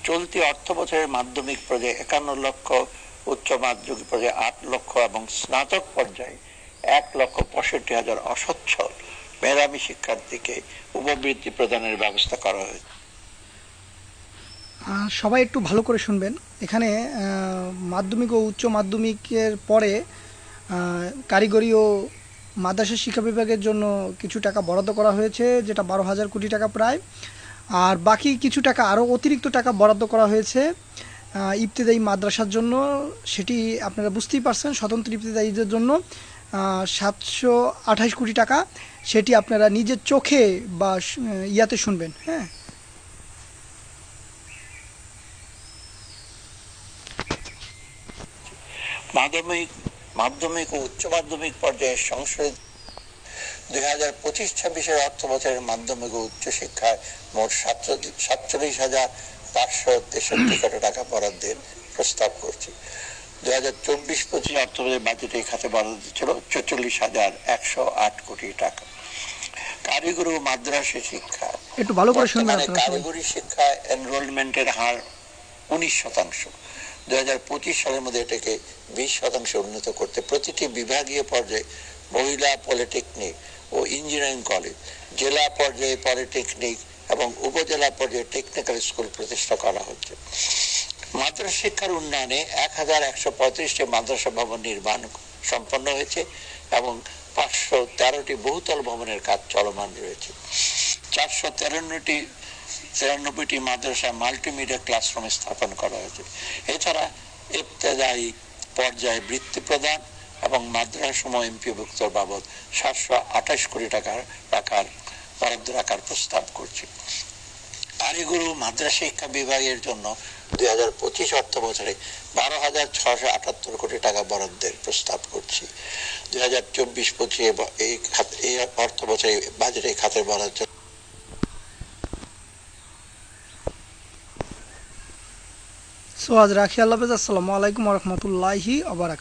চলতি অর্থ বছরের মাধ্যমিক পর্যায়ে 51 লক্ষ, উচ্চ মাধ্যমিক পর্যায়ে 8 লক্ষ এবং স্নাতক পর্যায়ে 1,65,000 অসচ্ছল মেধাবী শিক্ষার্থীকে উপবৃত্তি প্রদানের ব্যবস্থা করা হয়েছে। সবাই একটু ভালো করে শুনবেন। এখানে মাধ্যমিক ও উচ্চ মাধ্যমিকের পরে কারিগরি ও মাদ্রাসা শিক্ষা বিভাগের জন্য কিছু টাকা বরাদ্দ করা হয়েছে, যেটা 12,000 কোটি টাকা প্রায়। আর বাকি কিছু টাকা, আরও অতিরিক্ত টাকা বরাদ্দ করা হয়েছে ইবতেদায়ী মাদ্রাসার জন্য। সেটি আপনারা বুঝতেই পারছেন, স্বতন্ত্র ইবতেদায়ীদের জন্য 728 কোটি টাকা। সেটি আপনারা নিজের চোখে বা ইয়াতে শুনবেন। হ্যাঁ, মাধ্যমিক ও উচ্চ মাধ্যমিক পর্যায়ে সংশোধিত 2025-26 অর্থ বছরের মাধ্যমিক ও উচ্চ শিক্ষায় মোট 47,563 কোটি টাকা বরাদ্দের প্রস্তাব করছি। 2024-25 অর্থ বছরের বাজেটে এই খাতে বরাদ্দ ছিল 44,108 কোটি টাকা। কারিগরি ও মাদ্রাসা শিক্ষা, একটু ভালো করে শুনবেন। কারিগরি শিক্ষায় এনরোলমেন্টের হার 19%। 2025 সালের মধ্যে এটাকে 20% উন্নীত করতে প্রতিটি বিভাগীয় পর্যায়ে মহিলা পলিটেকনিক ও ইঞ্জিনিয়ারিং কলেজ, জেলা পর্যায়ে পলিটেকনিক এবং উপজেলা পর্যায়ে টেকনিক্যাল স্কুল প্রতিষ্ঠা করা হচ্ছে। মাদ্রাসা শিক্ষার উন্নয়নে 1,135টি মাদ্রাসা ভবন নির্মাণ সম্পন্ন হয়েছে এবং 513টি বহুতল ভবনের কাজ চলমান রয়েছে। 493টি মাদ্রাসা মাল্টিমিডিয়া ক্লাসরুম স্থাপন করা হয়েছে। এছাড়া ইবতেদায়ী পর্যায়ে বৃত্তি প্রদান এবং মাদ্রাসা সমূহ এমপিওভুক্ত বাবদ 728 কোটি টাকার বরাদ্দ রাখার প্রস্তাব করছি। কারিগরি ও মাদ্রাসা শিক্ষা বিভাগের জন্য 2025 অর্থ বছরে 12,678 কোটি টাকা বরাদ্দের প্রস্তাব করছি। 2024-25 এই অর্থ বছরে বাজেটে খাতের বরাদ্দ। সো আজ রাখি। আল্লাহ হাফেজ। আসসালামু আলাইকুম ওয়া রাহমাতুল্লাহি ওয়া বারাকাতুহু।